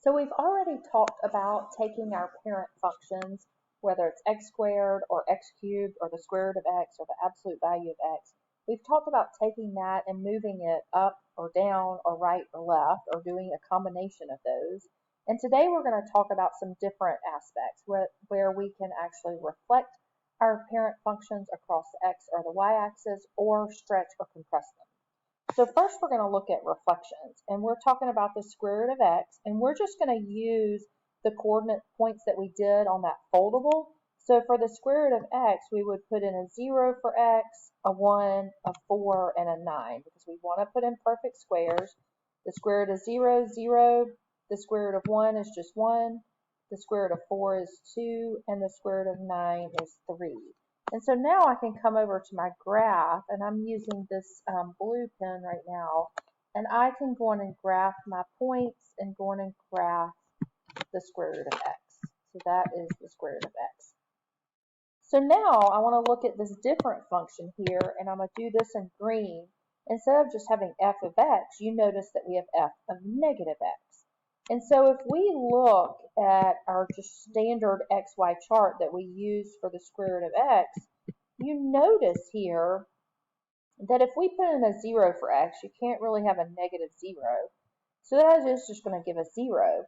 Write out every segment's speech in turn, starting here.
So we've already talked about taking our parent functions, whether it's x squared or x cubed or the square root of x or the absolute value of x. We've talked about taking that and moving it up or down or right or left or doing a combination of those. And today we're going to talk about some different aspects where we can actually reflect our parent functions across the x or the y-axis or stretch or compress them. So first we're going to look at reflections, and we're talking about the square root of x, and we're just going to use the coordinate points that we did on that foldable. So for the square root of x, we would put in a 0 for x, a 1, a 4, and a 9, because we want to put in perfect squares. The square root of 0 is 0, the square root of 1 is just 1, the square root of 4 is 2, and the square root of 9 is 3. And so now I can come over to my graph, and I'm using this blue pen right now, and I can go in and graph my points and go in and graph the square root of x. So that is the square root of x. So now I want to look at this different function here, and I'm going to do this in green. Instead of just having f of x, you notice that we have f of negative x. And so if we look at our just standard xy chart that we use for the square root of x, you notice here that if we put in a 0 for x, you can't really have a negative 0. So that is just going to give us 0.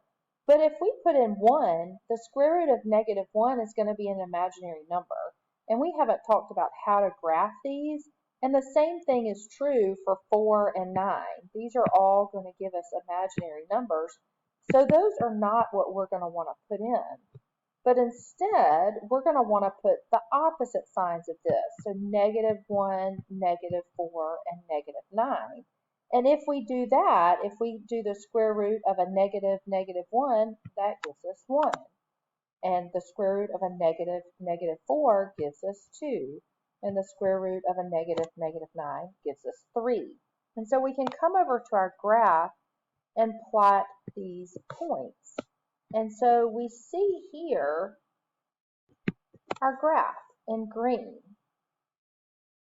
But if we put in 1, the square root of negative 1 is going to be an imaginary number. And we haven't talked about how to graph these. And the same thing is true for 4 and 9. These are all going to give us imaginary numbers. So those are not what we're going to want to put in. But instead, we're going to want to put the opposite signs of this. So negative 1, negative 4, and negative 9. And if we do that, if we do the square root of a negative negative 1, that gives us 1. And the square root of a negative negative 4 gives us 2. And the square root of a negative negative 9 gives us 3. And so we can come over to our graph and plot these points. And so we see here our graph in green.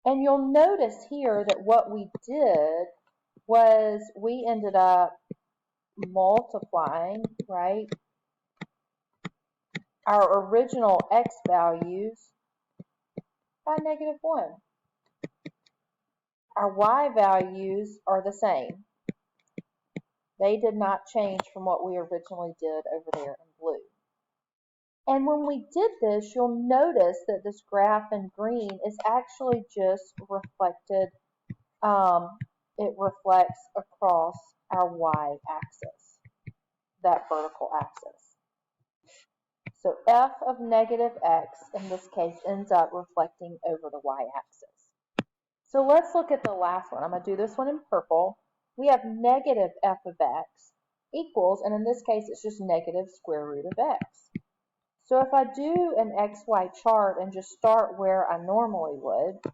And you'll notice here that what we did was we ended up multiplying, right, our original x values by negative 1. Our y values are the same. They did not change from what we originally did over there in blue. And when we did this, you'll notice that this graph in green is actually just reflected, it reflects across our y-axis, that vertical axis. So f of negative x, in this case, ends up reflecting over the y-axis. So let's look at the last one. I'm going to do this one in purple. We have negative f of x equals, and in this case, it's just negative square root of x. So if I do an xy chart and just start where I normally would,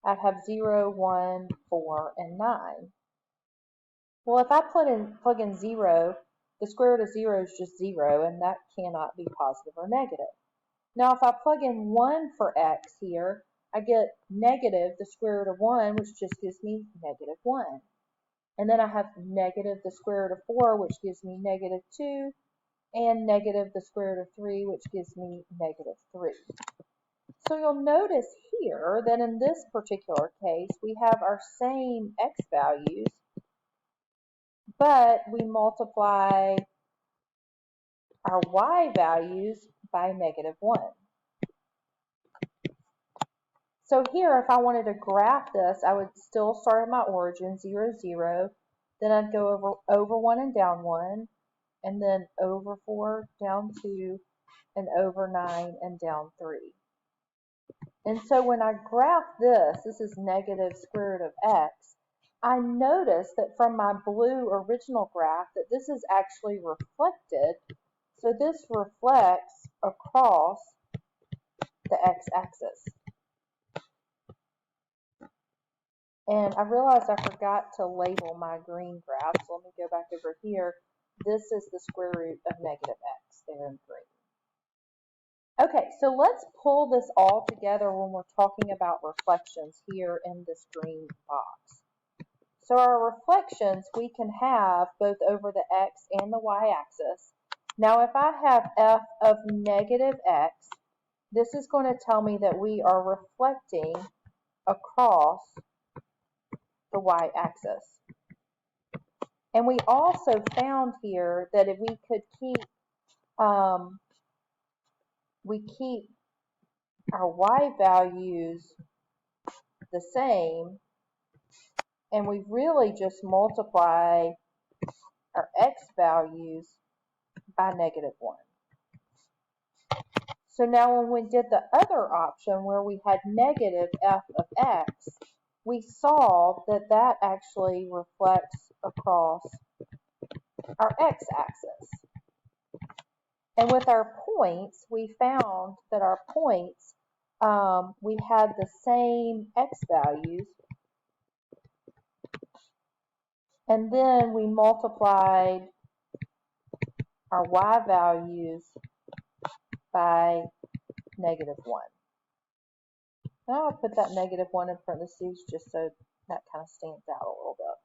I'd have 0, 1, 4, and 9. Well, if I plug in 0, the square root of 0 is just 0, and that cannot be positive or negative. Now, if I plug in 1 for x here, I get negative the square root of 1, which just gives me negative 1. And then I have negative the square root of 4, which gives me negative 2. And negative the square root of 3, which gives me negative 3. So you'll notice here that in this particular case, we have our same x values, but we multiply our y values by negative 1. So here, if I wanted to graph this, I would still start at my origin, 0, 0. Then I'd go over 1 and down 1. And then over 4, down 2, and over 9, and down 3. And so when I graph this is negative square root of x, I notice that from my blue original graph that this is actually reflected. So this reflects across the x-axis. And I realized I forgot to label my green graph, so let me go back over here. This is the square root of negative x there in green. Okay, so let's pull this all together when we're talking about reflections here in this green box. So our reflections we can have both over the x and the y-axis. Now if I have f of negative x, this is going to tell me that we are reflecting across the y-axis. And we also found here that if we could keep our y values the same, and we really just multiply our x values by -1. So now when we did the other option where we had negative f of x, we saw that that actually reflects across our x-axis. And with our points, we found that our points, we had the same x values, and then we multiplied our y values by -1. Now I'll put that -1 in parentheses just so that kind of stands out a little bit.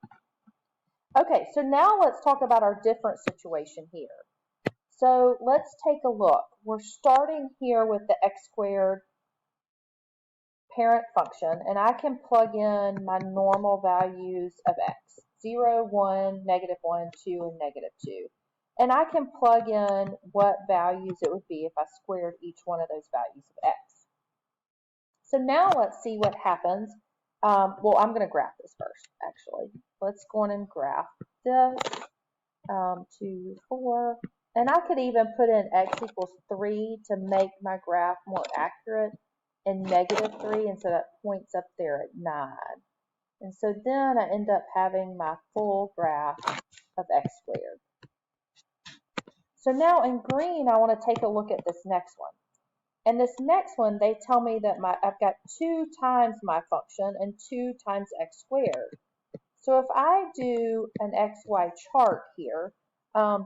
Okay, so now let's talk about our different situation here. So let's take a look. We're starting here with the x squared parent function, and I can plug in my normal values of x, 0, 1, -1, 2, and -2. And I can plug in what values it would be if I squared each one of those values of x. So now let's see what happens. Well, I'm going to graph this first, actually. Let's go on and graph this. 2, 4. And I could even put in x equals 3 to make my graph more accurate, and -3, and so that points up there at 9. And so then I end up having my full graph of x squared. So now in green, I want to take a look at this next one. And this next one, they tell me that I've got 2 times my function and 2 times x squared. So if I do an xy chart here,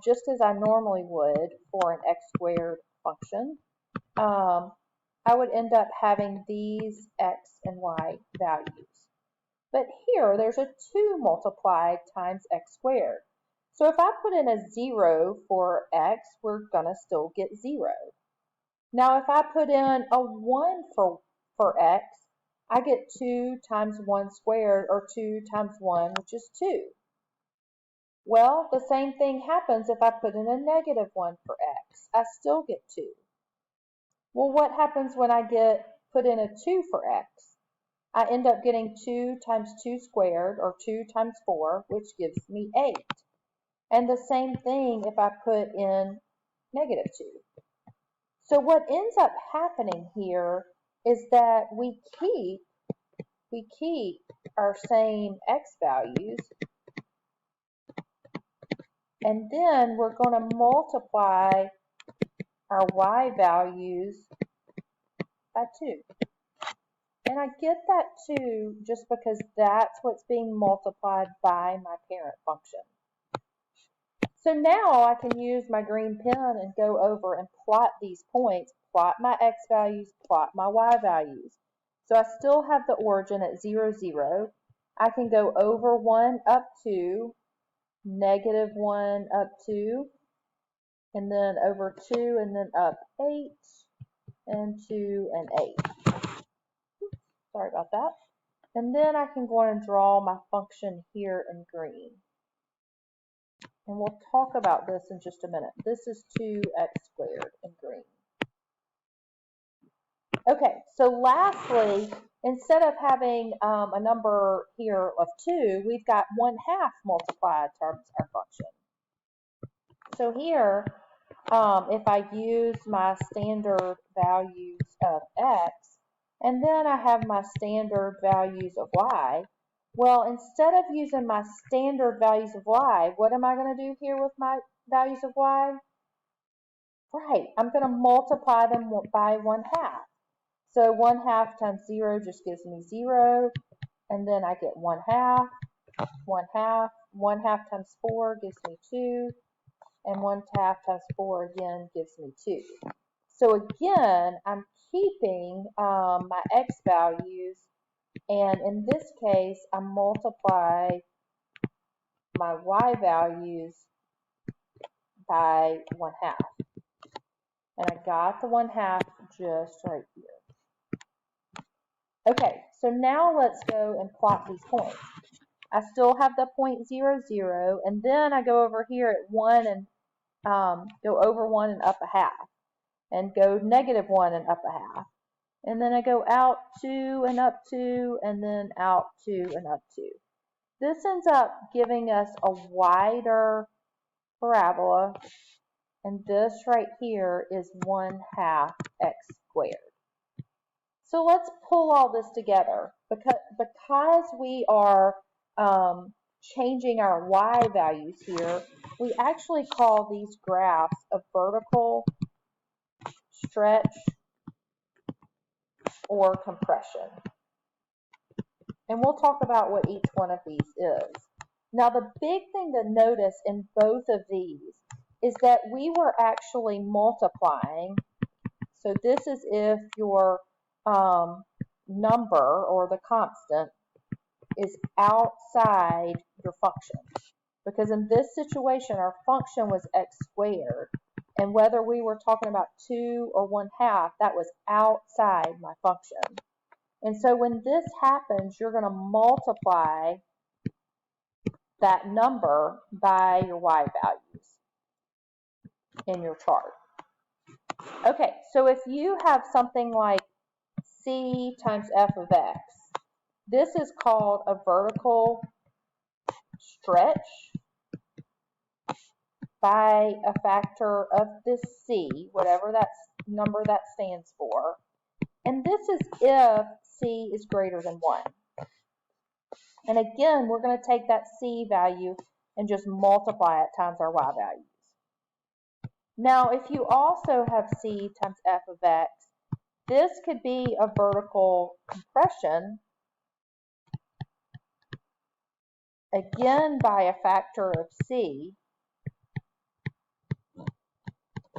just as I normally would for an x squared function, I would end up having these x and y values. But here, there's a 2 multiplied times x squared. So if I put in a 0 for x, we're going to still get 0. Now if I put in a 1 for x, I get 2 times 1 squared, or 2 times 1, which is 2. Well, the same thing happens if I put in a -1 for x. I still get 2. Well, what happens when I put in a 2 for x? I end up getting 2 times 2 squared, or 2 times 4, which gives me 8. And the same thing if I put in -2. So what ends up happening here is that we keep our same x values, and then we're going to multiply our y values by 2. And I get that 2 just because that's what's being multiplied by my parent function. So now I can use my green pen and go over and plot these points, plot my x values, plot my y values. So I still have the origin at 0, 0. I can go over 1 up 2, -1 up 2, and then over 2, and then up 8, and 2, and 8. Sorry about that. And then I can go on and draw my function here in green. And we'll talk about this in just a minute. This is 2x squared in green. Okay, so lastly, instead of having a number here of 2, we've got 1/2 multiplied times our function. So here, if I use my standard values of x, and then I have my standard values of y, well, instead of using my standard values of y, what am I going to do here with my values of y? Right, I'm going to multiply them by 1/2. So 1/2 times 0 just gives me 0, and then I get 1/2, 1/2, 1/2 times 4 gives me 2, and 1/2 times 4 again gives me 2. So again, I'm keeping my x values, and in this case, I multiply my y values by 1/2. And I got the 1/2 just right here. Okay, so now let's go and plot these points. I still have the point 0, 0, and then I go over here at 1 and go over 1 and up 1/2, and go -1 and up 1/2. And then I go out 2 and up 2, and then out 2 and up 2. This ends up giving us a wider parabola, and this right here is 1/2 x squared. So let's pull all this together. Because we are changing our y values here, we actually call these graphs a vertical, stretch, or compression. And we'll talk about what each one of these is. Now, the big thing to notice in both of these is that we were actually multiplying. So this is if your number, or the constant, is outside your function. Because in this situation, our function was x squared. And whether we were talking about 2 or 1/2, that was outside my function. And so when this happens, you're going to multiply that number by your y values in your chart. Okay, so if you have something like c times f of x, this is called a vertical stretch by a factor of this c, whatever that number that stands for. And this is if c is greater than 1. And again, we're going to take that c value and just multiply it times our y values. Now, if you also have c times f of x, this could be a vertical compression, again by a factor of c.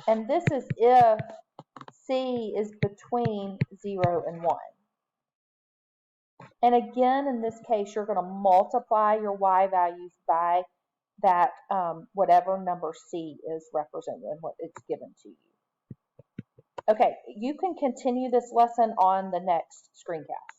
And this is if c is between 0 and 1. And again, in this case, you're going to multiply your y values by that whatever number c is represented and what it's given to you. Okay, you can continue this lesson on the next screencast.